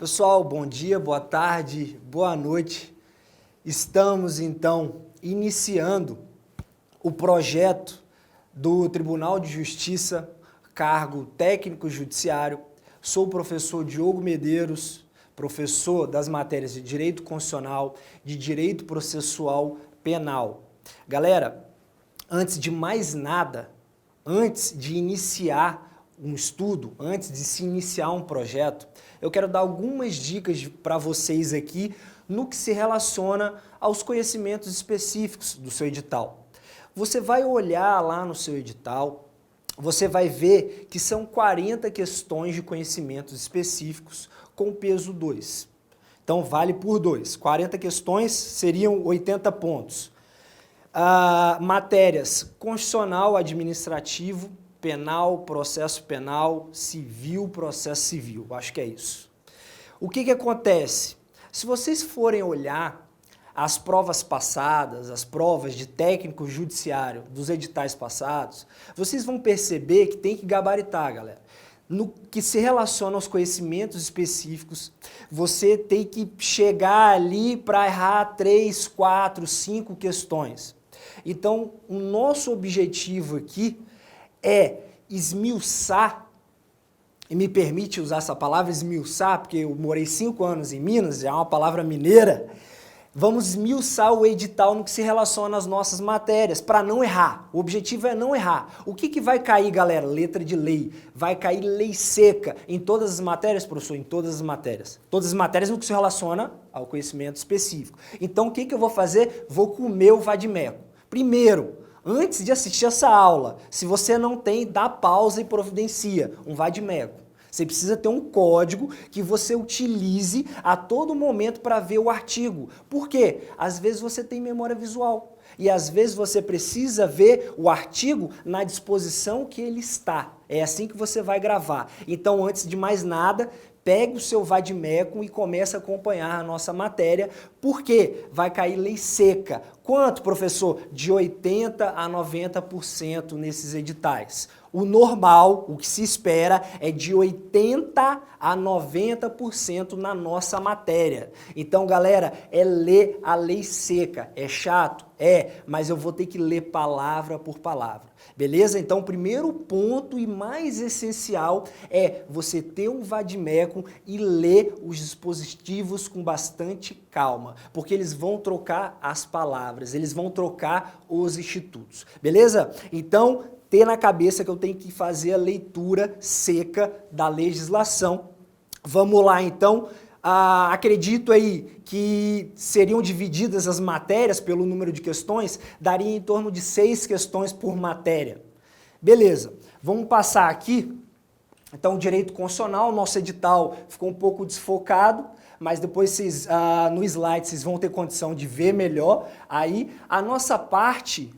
Pessoal, bom dia, boa tarde, boa noite. Estamos então iniciando o projeto do Tribunal de Justiça, cargo técnico judiciário. Sou o professor Diogo Medeiros, professor das matérias de Direito Constitucional, de Direito Processual Penal. Galera, antes de mais nada, antes de iniciar um estudo, antes de se iniciar um projeto, eu quero dar algumas dicas para vocês aqui no que se relaciona aos conhecimentos específicos do seu edital. Você vai olhar lá no seu edital, você vai ver que são 40 questões de conhecimentos específicos com peso 2. Então, vale por 2. 40 questões seriam 80 pontos. Matérias constitucional, administrativo, penal, processo penal, civil, processo civil. Acho que é isso. O que acontece? Se vocês forem olhar as provas passadas, as provas de técnico judiciário dos editais passados, vocês vão perceber que tem que gabaritar, galera. No que se relaciona aos conhecimentos específicos, você tem que chegar ali para errar 3, 4, 5 questões. Então, o nosso objetivo aqui é esmiuçar, e me permite usar essa palavra esmiuçar, porque eu morei 5 anos em Minas, é uma palavra mineira. Vamos esmiuçar o edital no que se relaciona às nossas matérias, para não errar. O objetivo é não errar. O que vai cair, galera? Letra de lei. Vai cair lei seca em todas as matérias, professor? Em todas as matérias. Todas as matérias no que se relaciona ao conhecimento específico. Então, o que eu vou fazer? Vou comer o vade-mecum. Primeiro, antes de assistir essa aula, se você não tem, dá pausa e providencia um vade-mecum. Você precisa ter um código que você utilize a todo momento para ver o artigo. Por quê? Às vezes você tem memória visual e às vezes você precisa ver o artigo na disposição que ele está. É assim que você vai gravar. Então, antes de mais nada, pegue o seu vade-mecum e comece a acompanhar a nossa matéria, porque vai cair lei seca. Quanto, professor? De 80% a 90% nesses editais. O normal, o que se espera, é de 80% a 90% na nossa matéria. Então, galera, é ler a lei seca. É chato? É, mas eu vou ter que ler palavra por palavra. Beleza? Então, o primeiro ponto e mais essencial é você ter um vade-mecum e ler os dispositivos com bastante calma, porque eles vão trocar as palavras, eles vão trocar os institutos. Beleza? Então, ter na cabeça que eu tenho que fazer a leitura seca da legislação. Vamos lá, então. Acredito aí que seriam divididas as matérias pelo número de questões, daria em torno de 6 questões por matéria. Beleza, vamos passar aqui. Então, direito constitucional, nosso edital ficou um pouco desfocado, mas depois vocês, no slide vocês vão ter condição de ver melhor. Aí, a nossa parte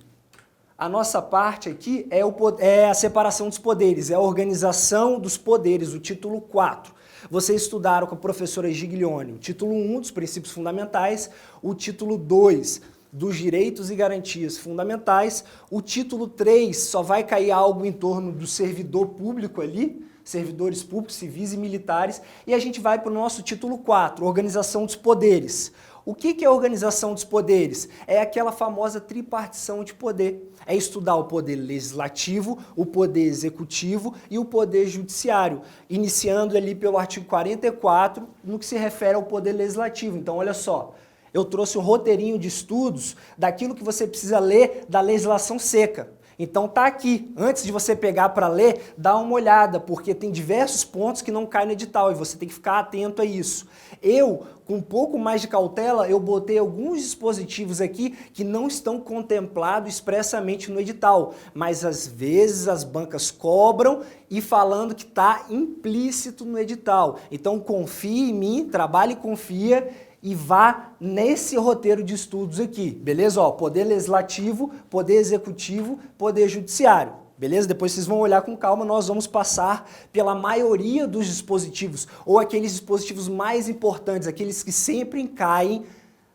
aqui é a separação dos poderes, é a organização dos poderes, o título 4. Vocês estudaram com a professora Giglione o título 1 dos princípios fundamentais, o título 2 dos direitos e garantias fundamentais, o título 3 só vai cair algo em torno do servidor público ali, servidores públicos, civis e militares, e a gente vai para o nosso título 4, organização dos poderes. O que é a organização dos poderes? É aquela famosa tripartição de poder. É estudar o poder legislativo, o poder executivo e o poder judiciário, iniciando ali pelo artigo 44, no que se refere ao poder legislativo. Então, olha só, eu trouxe um roteirinho de estudos daquilo que você precisa ler da legislação seca. Então tá aqui, antes de você pegar para ler, dá uma olhada, porque tem diversos pontos que não caem no edital e você tem que ficar atento a isso. Eu, com um pouco mais de cautela, eu botei alguns dispositivos aqui que não estão contemplados expressamente no edital, mas às vezes as bancas cobram e falando que está implícito no edital. Então confie em mim, trabalhe e confia, e vá nesse roteiro de estudos aqui, beleza? Ó, poder legislativo, poder executivo, poder judiciário, beleza? Depois vocês vão olhar com calma, nós vamos passar pela maioria dos dispositivos, ou aqueles dispositivos mais importantes, aqueles que sempre caem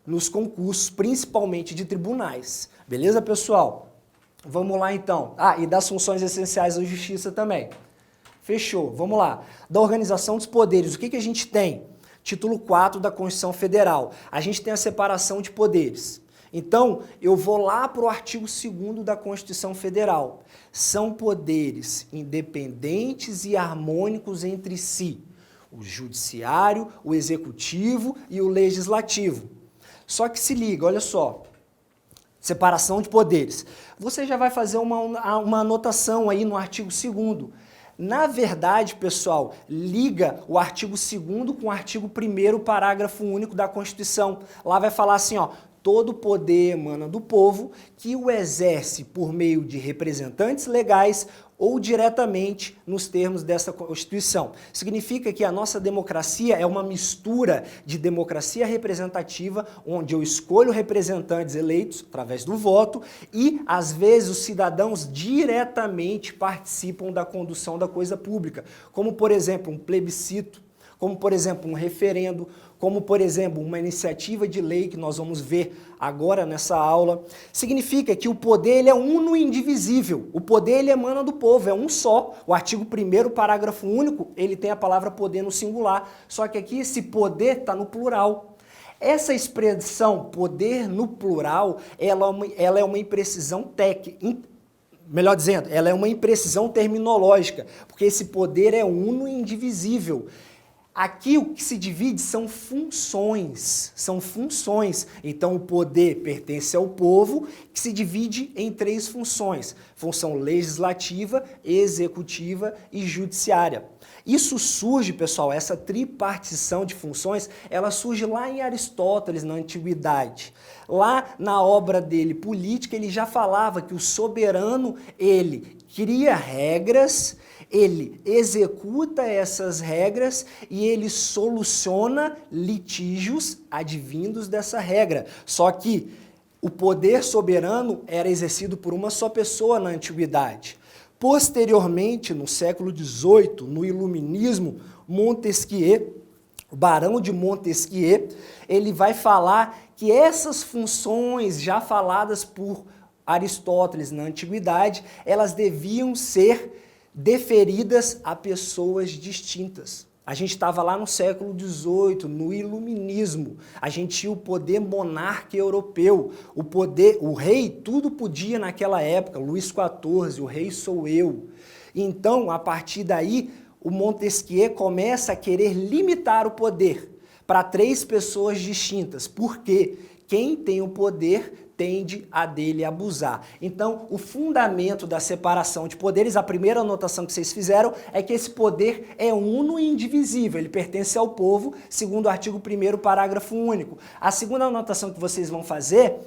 nos concursos, principalmente de tribunais, beleza, pessoal? Vamos lá então. E das funções essenciais da justiça também. Fechou, vamos lá. Da organização dos poderes, o que a gente tem? Título 4 da Constituição Federal. A gente tem a separação de poderes. Então, eu vou lá para o artigo 2º da Constituição Federal. São poderes independentes e harmônicos entre si. O judiciário, o executivo e o legislativo. Só que se liga, olha só. Separação de poderes. Você já vai fazer uma anotação aí no artigo 2º. Na verdade, pessoal, liga o artigo 2º com o artigo 1º, parágrafo único da Constituição. Lá vai falar assim, ó, todo poder emana do povo que o exerce por meio de representantes legais ou diretamente nos termos dessa Constituição. Significa que a nossa democracia é uma mistura de democracia representativa, onde eu escolho representantes eleitos através do voto e, às vezes, os cidadãos diretamente participam da condução da coisa pública, como, por exemplo, um plebiscito, como, por exemplo, um referendo, como, por exemplo, uma iniciativa de lei que nós vamos ver agora nessa aula. Significa que o poder ele é uno e indivisível. O poder ele emana do povo, é um só. O artigo 1º, parágrafo único, ele tem a palavra poder no singular. Só que aqui esse poder está no plural. Essa expressão poder no plural, ela é uma imprecisão técnica. Melhor dizendo, ela é uma imprecisão terminológica, porque esse poder é uno e indivisível. Aqui o que se divide são funções, Então o poder pertence ao povo, que se divide em 3 funções: função legislativa, executiva e judiciária. Isso surge, pessoal, essa tripartição de funções, ela surge lá em Aristóteles, na Antiguidade. Lá na obra dele, Política, ele já falava que o soberano, ele cria regras, ele executa essas regras e ele soluciona litígios advindos dessa regra. Só que o poder soberano era exercido por uma só pessoa na Antiguidade. Posteriormente, no século XVIII, no Iluminismo, Montesquieu, o Barão de Montesquieu, ele vai falar que essas funções já faladas por Aristóteles na Antiguidade, elas deviam ser deferidas a pessoas distintas. A gente estava lá no século XVIII, no Iluminismo. A gente tinha o poder monarca europeu. O rei, tudo podia naquela época. Luís XIV, o rei sou eu. Então, a partir daí, o Montesquieu começa a querer limitar o poder para 3 pessoas distintas. Por quê? Quem tem o poder tende a dele abusar. Então, o fundamento da separação de poderes, a primeira anotação que vocês fizeram, é que esse poder é uno e indivisível, ele pertence ao povo, segundo o artigo 1º, parágrafo único. A segunda anotação que vocês vão fazer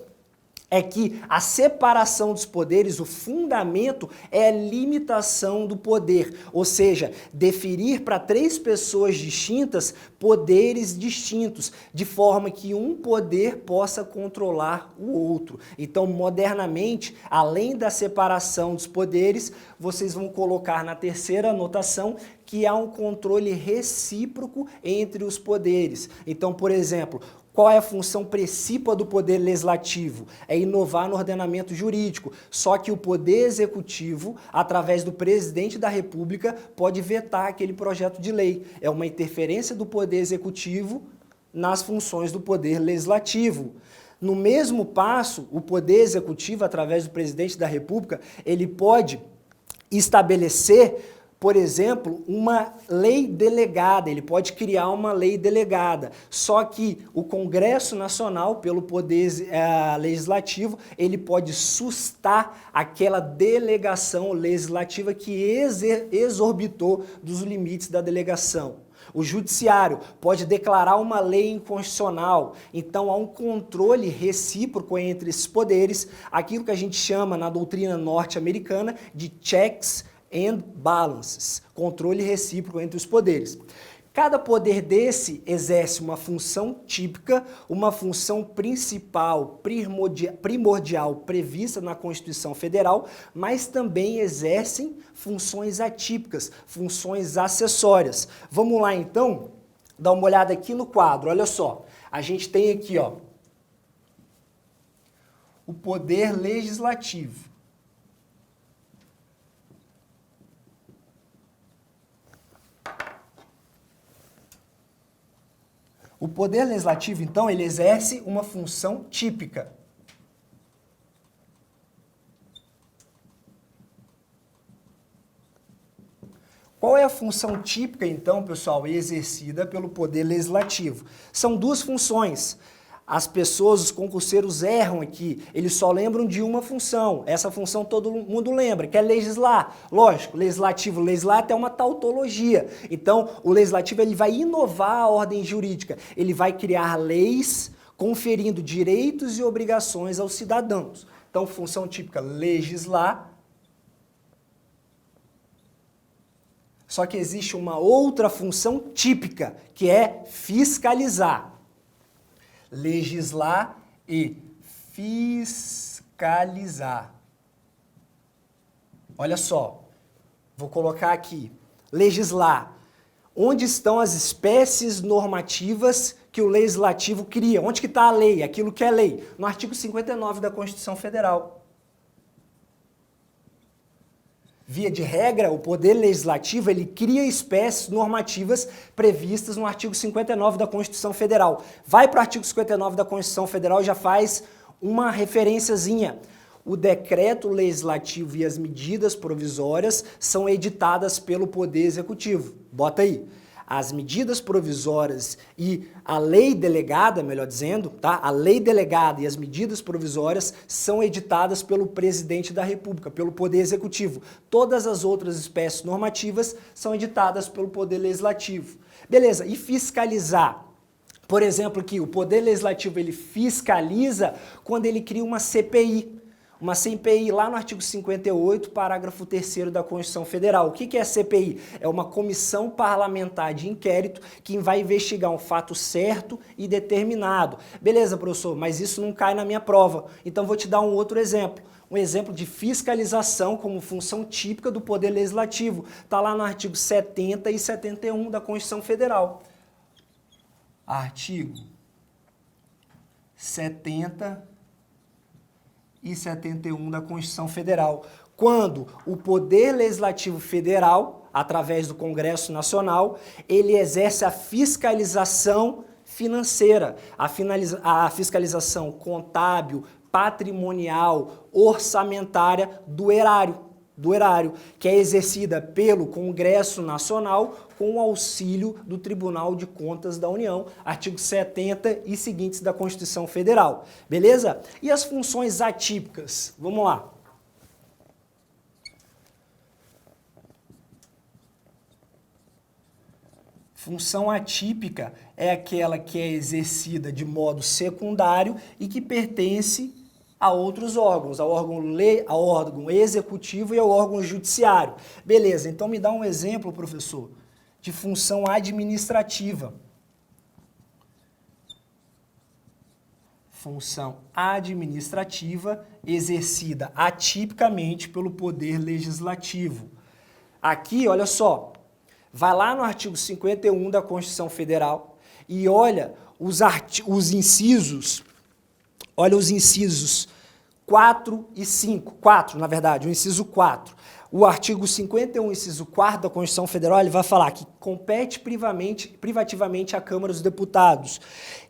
é que a separação dos poderes, o fundamento é a limitação do poder, ou seja, deferir para 3 pessoas distintas poderes distintos, de forma que um poder possa controlar o outro. Então, modernamente, além da separação dos poderes, vocês vão colocar na terceira anotação que há um controle recíproco entre os poderes. Então, por exemplo, qual é a função principal do poder legislativo? É inovar no ordenamento jurídico. Só que o poder executivo, através do presidente da República, pode vetar aquele projeto de lei. É uma interferência do poder executivo nas funções do poder legislativo. No mesmo passo, o poder executivo, através do presidente da República, ele pode estabelecer, por exemplo, uma lei delegada, ele pode criar uma lei delegada, só que o Congresso Nacional, pelo poder legislativo, ele pode sustar aquela delegação legislativa que exorbitou dos limites da delegação. O judiciário pode declarar uma lei inconstitucional, então há um controle recíproco entre esses poderes, aquilo que a gente chama na doutrina norte-americana de checks and balances, controle recíproco entre os poderes. Cada poder desse exerce uma função típica, uma função principal, primordial, prevista na Constituição Federal, mas também exercem funções atípicas, funções acessórias. Vamos lá, então, dar uma olhada aqui no quadro. Olha só, a gente tem aqui, ó, o poder legislativo. O poder legislativo, então, ele exerce uma função típica. Qual é a função típica, então, pessoal, exercida pelo poder legislativo? São duas funções. As pessoas, os concurseiros erram aqui, eles só lembram de uma função. Essa função todo mundo lembra, que é legislar. Lógico, legislativo, legislar até uma tautologia. Então, o legislativo ele vai inovar a ordem jurídica. Ele vai criar leis conferindo direitos e obrigações aos cidadãos. Então, função típica, legislar. Só que existe uma outra função típica, que é fiscalizar. Legislar e fiscalizar. Olha só, vou colocar aqui. Legislar. Onde estão as espécies normativas que o legislativo cria? Onde que está a lei? Aquilo que é lei? No artigo 59 da Constituição Federal. Via de regra, o poder legislativo ele cria espécies normativas previstas no artigo 59 da Constituição Federal. Vai para o artigo 59 da Constituição Federal e já faz uma referenciazinha. O decreto legislativo e as medidas provisórias são editadas pelo Poder Executivo. Bota aí. As medidas provisórias e a lei delegada, melhor dizendo, tá? A lei delegada e as medidas provisórias são editadas pelo presidente da República, pelo Poder Executivo. Todas as outras espécies normativas são editadas pelo Poder Legislativo. Beleza, e fiscalizar? Por exemplo, aqui, o Poder Legislativo ele fiscaliza quando ele cria uma CPI. Uma CPI lá no artigo 58, parágrafo 3º da Constituição Federal. O que é a CPI? É uma comissão parlamentar de inquérito que vai investigar um fato certo e determinado. Beleza, professor, mas isso não cai na minha prova. Então vou te dar um outro exemplo. Um exemplo de fiscalização como função típica do Poder Legislativo. Está lá no artigo 70 e 71 da Constituição Federal. Artigo 70 e 71 da Constituição Federal, quando o Poder Legislativo Federal, através do Congresso Nacional, ele exerce a fiscalização financeira, a fiscalização contábil, patrimonial, orçamentária do erário, que é exercida pelo Congresso Nacional com o auxílio do Tribunal de Contas da União, artigo 70 e seguintes da Constituição Federal. Beleza? E as funções atípicas? Vamos lá. Função atípica é aquela que é exercida de modo secundário e que pertence a outros órgãos, ao órgão executivo e ao órgão judiciário. Beleza, então me dá um exemplo, professor, de função administrativa. Função administrativa exercida atipicamente pelo Poder Legislativo. Aqui, olha só, vai lá no artigo 51 da Constituição Federal e olha os incisos. Olha os incisos 4 e 5. 4, na verdade, o inciso 4. O artigo 51, inciso 4 da Constituição Federal, ele vai falar que compete privativamente à Câmara dos Deputados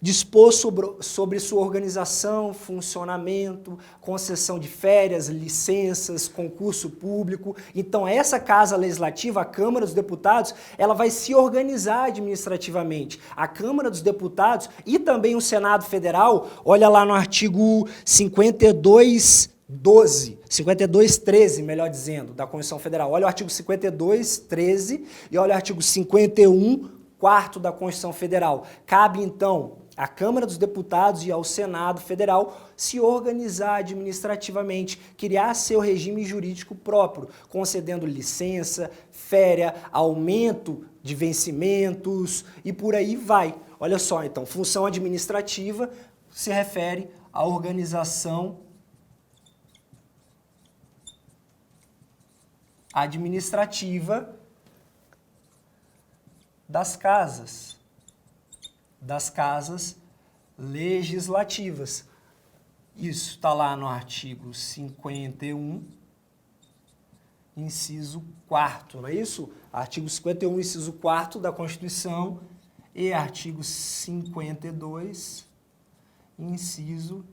dispor sobre sua organização, funcionamento, concessão de férias, licenças, concurso público. Então, essa Casa Legislativa, a Câmara dos Deputados, ela vai se organizar administrativamente. A Câmara dos Deputados e também o Senado Federal, olha lá no artigo 5213, melhor dizendo, da Constituição Federal. Olha o artigo 5213 e olha o artigo 51, quarto da Constituição Federal. Cabe, então, à Câmara dos Deputados e ao Senado Federal se organizar administrativamente, criar seu regime jurídico próprio, concedendo licença, férias, aumento de vencimentos e por aí vai. Olha só, então, função administrativa se refere à organização administrativa das casas legislativas. Isso está lá no artigo 51, inciso 4º, não é isso? Artigo 51, inciso 4º da Constituição, e artigo 52, inciso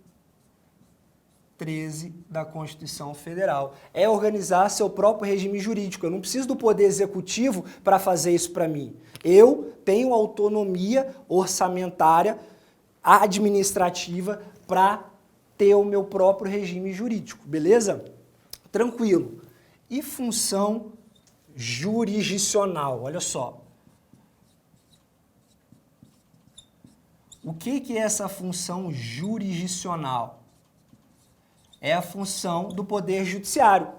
13 da Constituição Federal. É organizar seu próprio regime jurídico. Eu não preciso do Poder Executivo para fazer isso para mim. Eu tenho autonomia orçamentária, administrativa, para ter o meu próprio regime jurídico, beleza? Tranquilo. E função jurisdicional, olha só. O que é essa função jurisdicional? É a função do Poder Judiciário,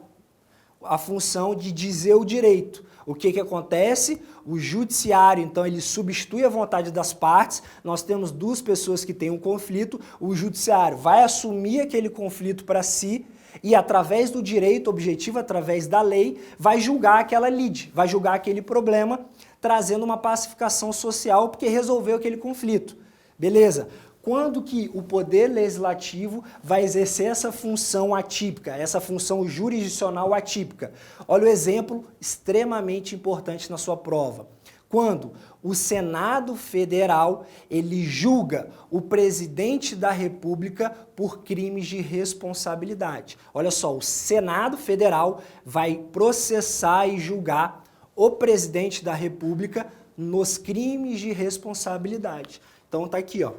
a função de dizer o direito. O que acontece? O Judiciário, então, ele substitui a vontade das partes. Nós temos duas pessoas que têm um conflito, o Judiciário vai assumir aquele conflito para si e, através do direito objetivo, através da lei, vai julgar aquela lide, vai julgar aquele problema, trazendo uma pacificação social, porque resolveu aquele conflito. Beleza? Quando que o Poder Legislativo vai exercer essa função atípica, essa função jurisdicional atípica? Olha o exemplo extremamente importante na sua prova. Quando o Senado Federal, ele julga o presidente da República por crimes de responsabilidade. Olha só, o Senado Federal vai processar e julgar o presidente da República nos crimes de responsabilidade. Então tá aqui, ó.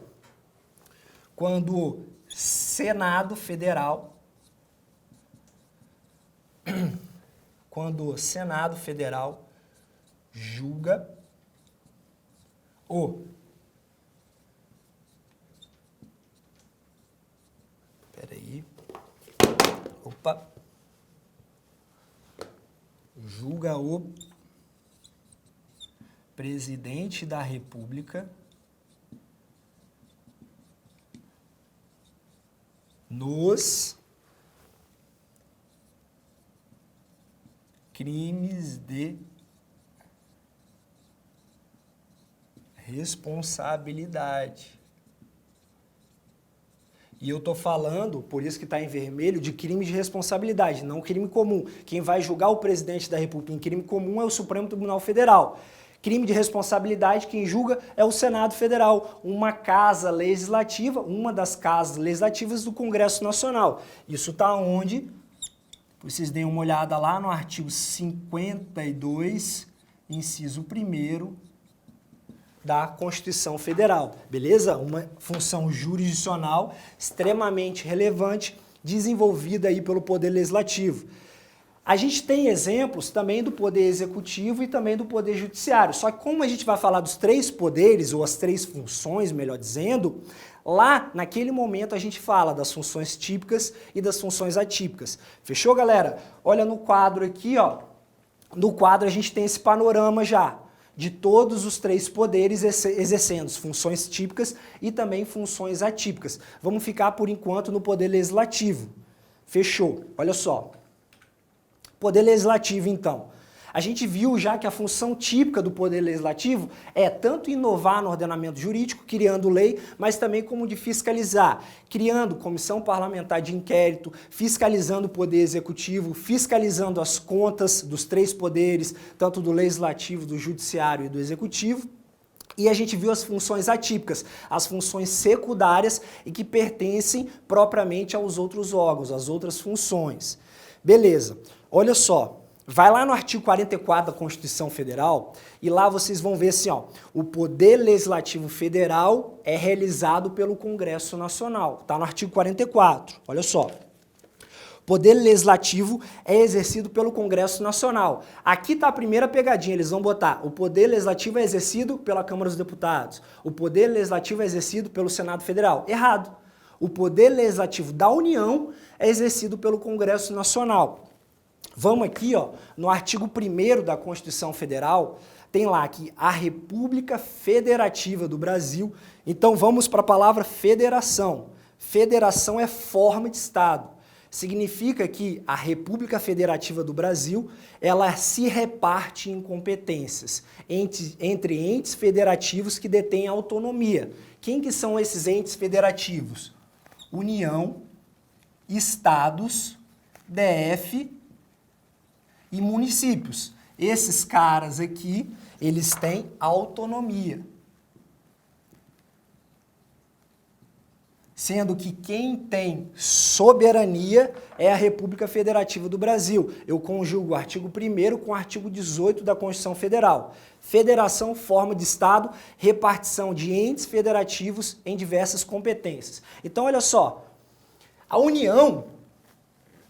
Quando o Senado Federal julga julga o presidente da República nos crimes de responsabilidade. E eu estou falando, por isso que está em vermelho, de crime de responsabilidade, não crime comum. Quem vai julgar o presidente da República em crime comum é o Supremo Tribunal Federal. Crime de responsabilidade, quem julga é o Senado Federal, uma casa legislativa, uma das casas legislativas do Congresso Nacional. Isso está onde? Vocês deem uma olhada lá no artigo 52, inciso 1º da Constituição Federal, beleza? Uma função jurisdicional extremamente relevante, desenvolvida aí pelo Poder Legislativo. A gente tem exemplos também do Poder Executivo e também do Poder Judiciário. Só que como a gente vai falar dos três poderes, ou as três funções, melhor dizendo, lá, naquele momento, a gente fala das funções típicas e das funções atípicas. Fechou, galera? Olha no quadro aqui, ó. No quadro a gente tem esse panorama já de todos os três poderes exercendo funções típicas e também funções atípicas. Vamos ficar, por enquanto, no Poder Legislativo. Fechou? Olha só. Poder Legislativo, então. A gente viu já que a função típica do Poder Legislativo é tanto inovar no ordenamento jurídico, criando lei, mas também como de fiscalizar, criando comissão parlamentar de inquérito, fiscalizando o Poder Executivo, fiscalizando as contas dos três poderes, tanto do Legislativo, do Judiciário e do Executivo. E a gente viu as funções atípicas, as funções secundárias e que pertencem propriamente aos outros órgãos, às outras funções. Beleza. Olha só, vai lá no artigo 44 da Constituição Federal e lá vocês vão ver assim, ó, o Poder Legislativo Federal é realizado pelo Congresso Nacional. Está no artigo 44, olha só. Poder Legislativo é exercido pelo Congresso Nacional. Aqui está a primeira pegadinha, eles vão botar: o Poder Legislativo é exercido pela Câmara dos Deputados, o Poder Legislativo é exercido pelo Senado Federal. Errado. O Poder Legislativo da União é exercido pelo Congresso Nacional. Vamos aqui, ó, no artigo 1º da Constituição Federal, tem lá que a República Federativa do Brasil. Então vamos para a palavra federação. Federação é forma de Estado. Significa que a República Federativa do Brasil, ela se reparte em competências entre entes federativos que detêm autonomia. Quem que são esses entes federativos? União, Estados, DF e municípios. Esses caras aqui, eles têm autonomia. sendo que quem tem soberania é a República Federativa do Brasil. Eu conjugo o artigo 1º com o artigo 18 da Constituição Federal. Federação, forma de Estado, repartição de entes federativos em diversas competências. Então, olha só, a União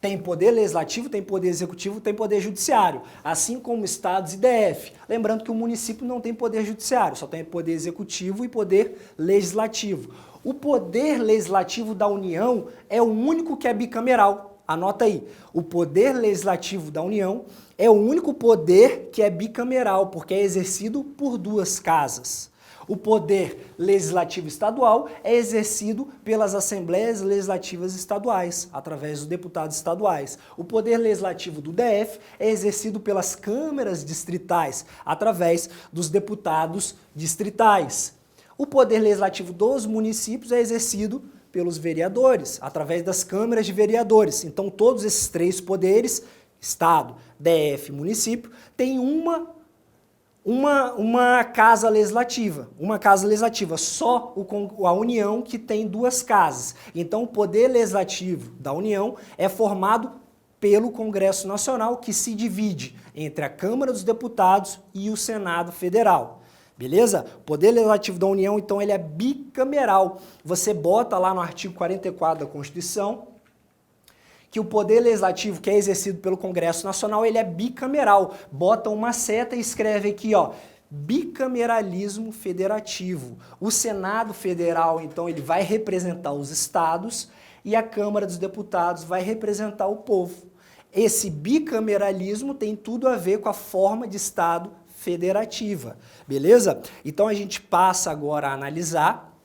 tem poder legislativo, tem poder executivo, tem poder judiciário, assim como estados e DF. Lembrando que o município não tem poder judiciário, só tem poder executivo e poder legislativo. O poder legislativo da União é o único que é bicameral. Anota aí, o poder legislativo da União é o único poder que é bicameral, porque é exercido por duas casas. O poder legislativo estadual é exercido pelas Assembleias Legislativas Estaduais, através dos deputados estaduais. O poder legislativo do DF é exercido pelas câmaras distritais, através dos deputados distritais. O poder legislativo dos municípios é exercido pelos vereadores, através das câmaras de vereadores. Então, todos esses três poderes, Estado, DF, município, têm uma casa legislativa, só a União que tem duas casas. Então, o poder legislativo da União é formado pelo Congresso Nacional, que se divide entre a Câmara dos Deputados e o Senado Federal. Beleza? O poder legislativo da União, então, ele é bicameral. Você bota lá no artigo 44 da Constituição que o poder legislativo que é exercido pelo Congresso Nacional, ele é bicameral. Bota uma seta e escreve aqui, ó, bicameralismo federativo. O Senado Federal, então, ele vai representar os estados e a Câmara dos Deputados vai representar o povo. Esse bicameralismo tem tudo a ver com a forma de Estado federativa, beleza? Então a gente passa agora a analisar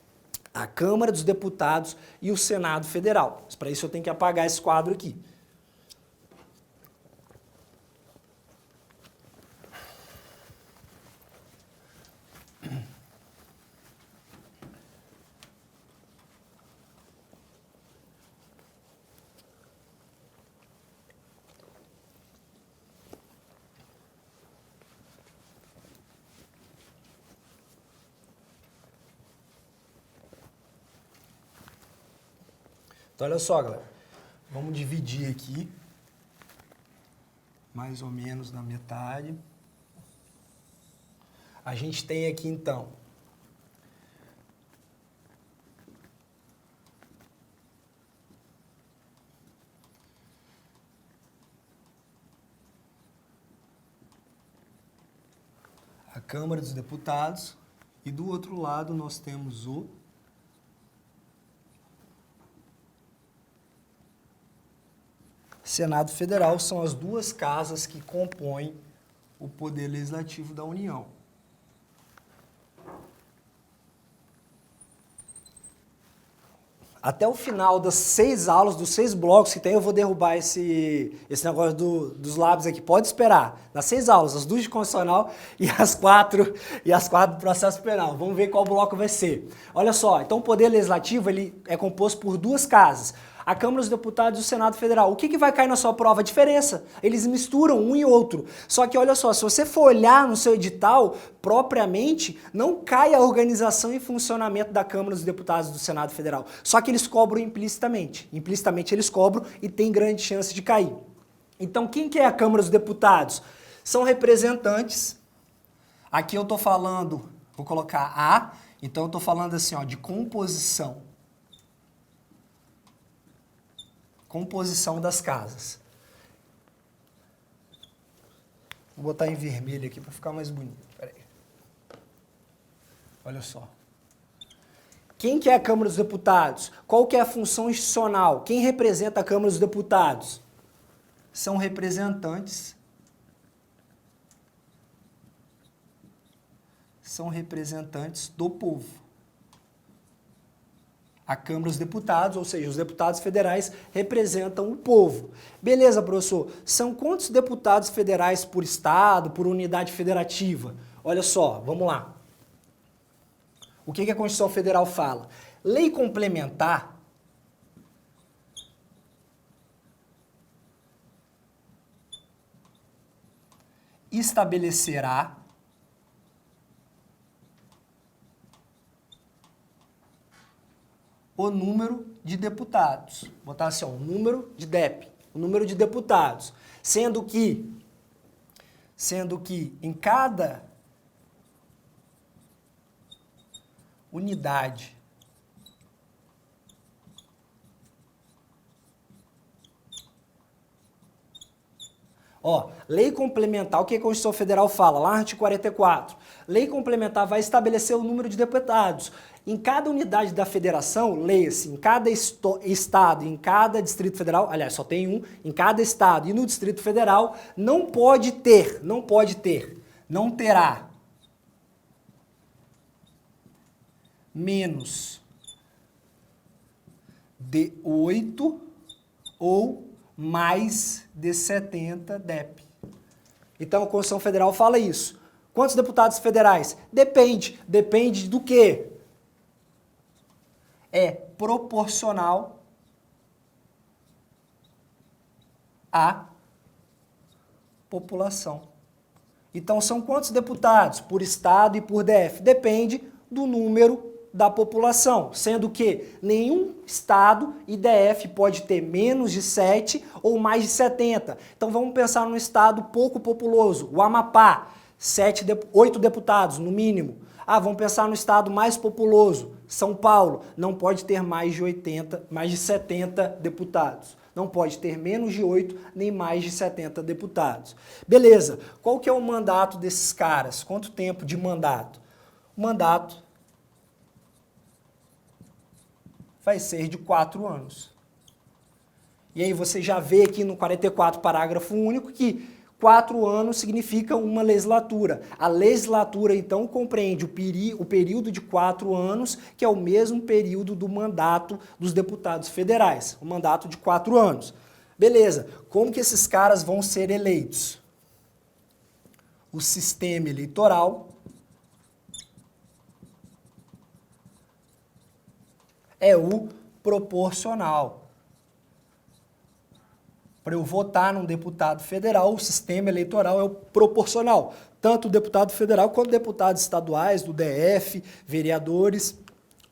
a Câmara dos Deputados e o Senado Federal. Mas para isso eu tenho que apagar esse quadro aqui. Então, olha só, galera. Vamos dividir aqui, mais ou menos na metade. A gente tem aqui, então, a Câmara dos Deputados e do outro lado nós temos o Senado Federal. São as duas casas que compõem o poder legislativo da União. Até o final das 6 aulas, dos 6 blocos que tem, eu vou derrubar esse negócio dos lábios aqui. Pode esperar. Das 6 aulas, as 2 de constitucional e as 4 do processo penal. Vamos ver qual bloco vai ser. Olha só, então o poder legislativo ele é composto por duas casas. A Câmara dos Deputados e o Senado Federal. O que vai cair na sua prova? A diferença. Eles misturam um e outro. Só que olha só, se você for olhar no seu edital, propriamente, não cai a organização e funcionamento da Câmara dos Deputados e do Senado Federal. Só que eles cobram implicitamente. Implicitamente eles cobram e tem grande chance de cair. Então quem que é a Câmara dos Deputados? São representantes. Aqui eu estou falando, vou colocar A, então eu estou falando assim, ó, de composição. Composição das casas. Vou botar em vermelho aqui para ficar mais bonito. Pera aí. Olha só. Quem que é a Câmara dos Deputados? Qual que é a função institucional? Quem representa a Câmara dos Deputados? São representantes. São representantes do povo. A Câmara dos Deputados, ou seja, os deputados federais representam o povo. Beleza, professor, são quantos deputados federais por estado, por unidade federativa? Olha só, vamos lá. O que a Constituição Federal fala? Lei complementar estabelecerá o número de deputados. Vou botar assim, ó, o número de DEP, o número de deputados. Sendo que em cada unidade ó, lei complementar, o que a Constituição Federal fala? Lá no artigo 44. Lei complementar vai estabelecer o número de deputados. Em cada unidade da federação, leia-se, em cada estado, em cada Distrito Federal, aliás, só tem um, em cada estado e no Distrito Federal, não terá menos de 8 ou mais de 70 DEP. Então a Constituição Federal fala isso. Quantos deputados federais? Depende. Depende do quê? É proporcional à população. Então são quantos deputados por estado e por DF? Depende do número da população, sendo que nenhum estado e DF pode ter menos de 7 ou mais de 70. Então vamos pensar num estado pouco populoso, o Amapá, 8 deputados no mínimo. Vamos pensar no estado mais populoso, São Paulo, não pode ter mais de 70 deputados. Não pode ter menos de 8 nem mais de 70 deputados. Beleza, qual que é o mandato desses caras? Quanto tempo de mandato? O mandato vai ser de 4 anos. E aí você já vê aqui no 44, parágrafo único, que 4 anos significa uma legislatura. A legislatura, então, compreende o período de 4 anos, que é o mesmo período do mandato dos deputados federais. O mandato de 4 anos. Beleza, como que esses caras vão ser eleitos? O sistema eleitoral é o proporcional. Para eu votar num deputado federal, o sistema eleitoral é o proporcional. Tanto o deputado federal quanto deputados estaduais, do DF, vereadores.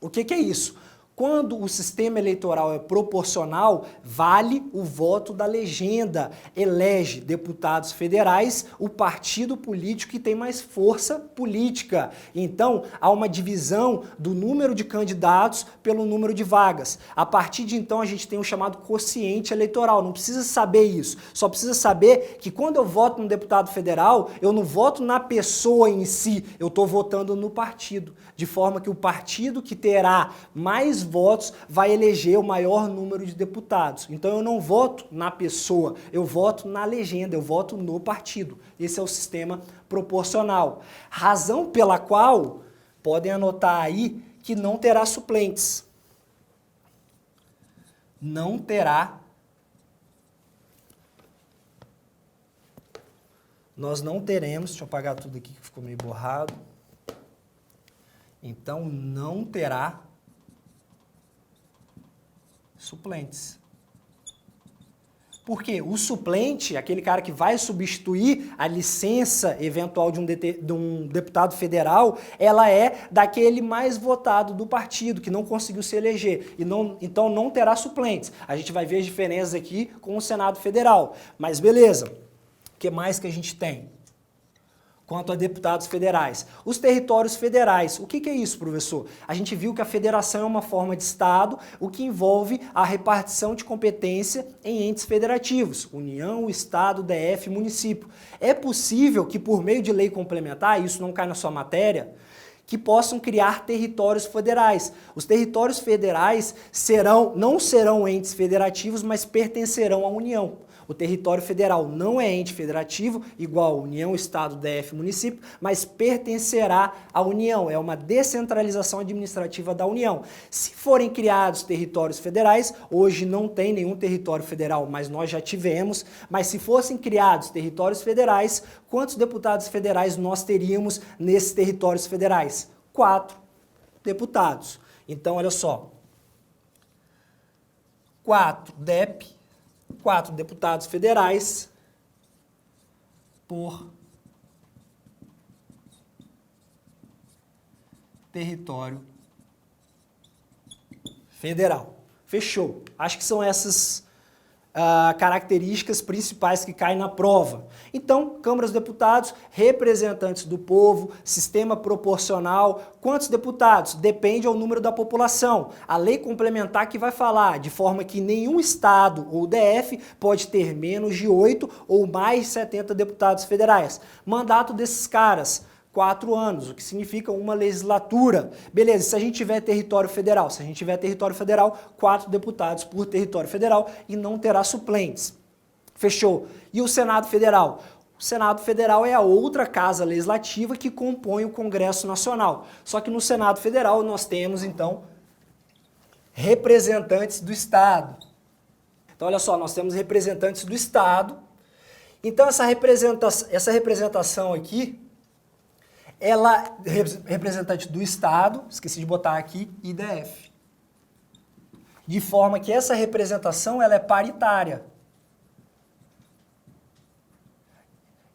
O que é isso? Quando o sistema eleitoral é proporcional, vale o voto da legenda. Elege deputados federais o partido político que tem mais força política. Então, há uma divisão do número de candidatos pelo número de vagas. A partir de então, a gente tem o chamado quociente eleitoral. Não precisa saber isso. Só precisa saber que quando eu voto num deputado federal, eu não voto na pessoa em si, eu estou votando no partido. De forma que o partido que terá mais votos vai eleger o maior número de deputados. Então eu não voto na pessoa, eu voto na legenda, eu voto no partido. Esse é o sistema proporcional. Razão pela qual, podem anotar aí, que não terá suplentes. Não terá. Nós não teremos, deixa eu apagar tudo aqui que ficou meio borrado. Então não terá suplentes. Por quê? O suplente, aquele cara que vai substituir a licença eventual de um deputado federal, ela é daquele mais votado do partido, que não conseguiu se eleger. Então não terá suplentes. A gente vai ver as diferenças aqui com o Senado Federal. Mas beleza, o que mais que a gente tem? Quanto a deputados federais. Os territórios federais. O que é isso, professor? A gente viu que a federação é uma forma de Estado, o que envolve a repartição de competência em entes federativos, União, Estado, DF, município. É possível que por meio de lei complementar, isso não cai na sua matéria, que possam criar territórios federais. Os territórios federais não serão entes federativos, mas pertencerão à União. O território federal não é ente federativo, igual União, Estado, DF, município, mas pertencerá à União. É uma descentralização administrativa da União. Se forem criados territórios federais, hoje não tem nenhum território federal, mas nós já tivemos, mas se fossem criados territórios federais, quantos deputados federais nós teríamos nesses territórios federais? 4 deputados. Então, olha só. 4 DEP, 4 deputados federais por território Federal. Fechou. Acho que são essas características principais que caem na prova. Então, Câmara dos Deputados, representantes do povo, sistema proporcional. Quantos deputados? Depende ao número da população. A lei complementar que vai falar de forma que nenhum estado ou DF pode ter menos de 8 ou mais de 70 deputados federais. Mandato desses caras, 4 anos, o que significa uma legislatura. Beleza, se a gente tiver território federal, 4 deputados por território federal e não terá suplentes. Fechou. E o Senado Federal? O Senado Federal é a outra casa legislativa que compõe o Congresso Nacional. Só que no Senado Federal nós temos, então, representantes do Estado. Então, olha só, nós temos representantes do Estado. Então, essa representação aqui, ela é representante do Estado, esqueci de botar aqui, e DF. De forma que essa representação ela é paritária.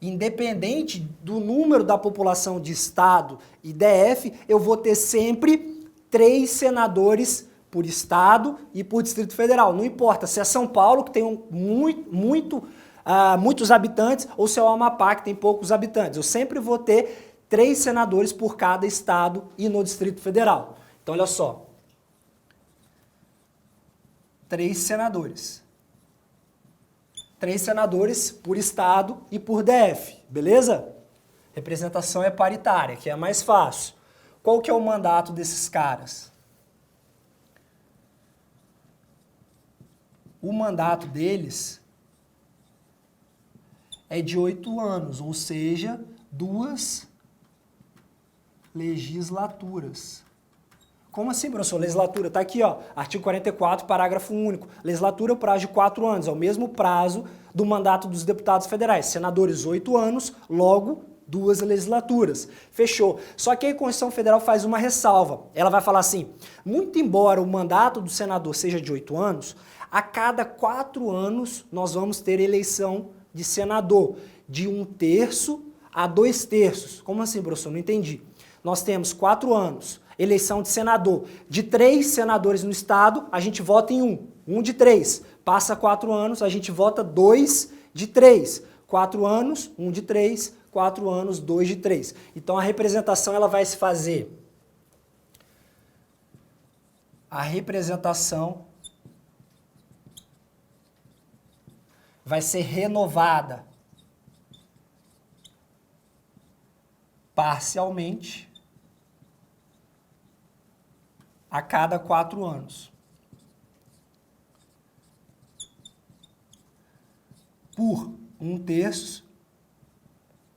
Independente do número da população de Estado e DF, eu vou ter sempre 3 senadores por Estado e por Distrito Federal. Não importa se é São Paulo, que tem muitos habitantes, ou se é o Amapá, que tem poucos habitantes. Eu sempre vou ter 3 senadores por cada estado e no Distrito Federal. Então, olha só. 3 senadores. 3 senadores por estado e por DF, beleza? Representação é paritária, que é mais fácil. Qual que é o mandato desses caras? O mandato deles é de 8 anos, ou seja, 2 legislaturas. Como assim, professor? Legislatura, tá aqui, ó, artigo 44, parágrafo único. Legislatura é o prazo de 4 anos, é o mesmo prazo do mandato dos deputados federais. Senadores, 8 anos, logo 2 legislaturas. Fechou. Só que a Constituição Federal faz uma ressalva. Ela vai falar assim, muito embora o mandato do senador seja de 8 anos, a cada 4 anos nós vamos ter eleição de senador, de 1/3 a 2/3. Como assim, professor? Não entendi. Nós temos 4 anos, eleição de senador. De 3 senadores no estado, a gente vota em 1 de 3. Passa 4 anos, a gente vota 2 de 3. 4 anos, 1 de 3, 4 anos, 2 de 3. Então a representação ela vai se fazer. A representação vai ser renovada parcialmente a cada 4 anos. Por 1/3,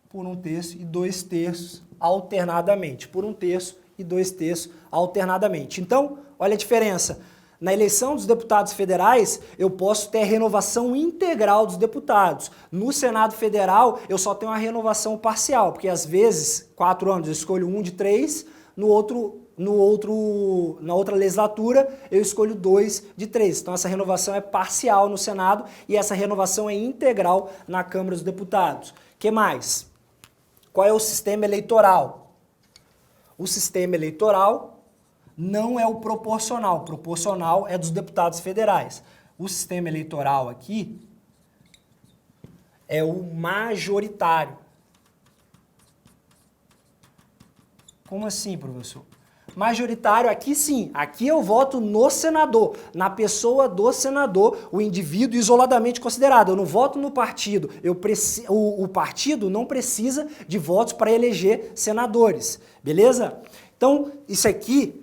por 1/3 e 2/3 alternadamente. Por 1/3 e 2/3 alternadamente. Então, olha a diferença. Na eleição dos deputados federais, eu posso ter a renovação integral dos deputados. No Senado Federal, eu só tenho a renovação parcial, porque às vezes, 4 anos, eu escolho 1 de 3, na outra legislatura, eu escolho 2 de 3. Então, essa renovação é parcial no Senado e essa renovação é integral na Câmara dos Deputados. O que mais? Qual é o sistema eleitoral? O sistema eleitoral não é o proporcional. O proporcional é dos deputados federais. O sistema eleitoral aqui é o majoritário. Como assim, professor? Majoritário, aqui sim, aqui eu voto no senador, na pessoa do senador, o indivíduo isoladamente considerado. Eu não voto no partido, o partido não precisa de votos para eleger senadores, beleza? Então, isso aqui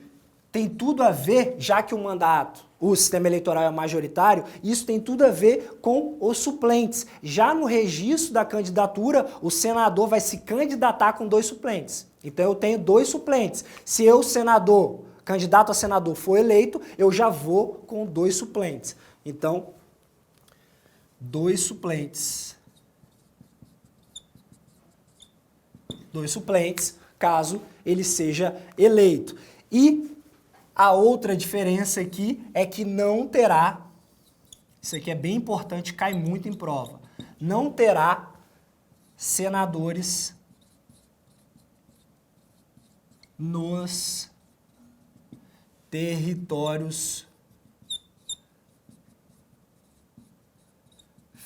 tem tudo a ver, já que o sistema eleitoral é majoritário, isso tem tudo a ver com os suplentes. Já no registro da candidatura, o senador vai se candidatar com 2 suplentes. Então eu tenho 2 suplentes. Se eu, candidato a senador, for eleito, eu já vou com 2 suplentes. Então, 2 suplentes. 2 suplentes, caso ele seja eleito. E a outra diferença aqui é que não terá, isso aqui é bem importante, cai muito em prova, não terá senadores nos territórios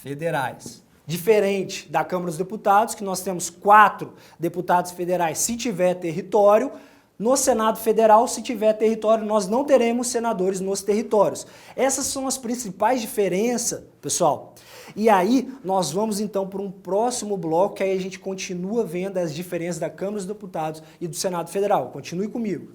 federais. Diferente da Câmara dos Deputados, que nós temos 4 deputados federais se tiver território, no Senado Federal, se tiver território, nós não teremos senadores nos territórios. Essas são as principais diferenças, pessoal. E aí, nós vamos então para um próximo bloco, que aí a gente continua vendo as diferenças da Câmara dos Deputados e do Senado Federal. Continue comigo.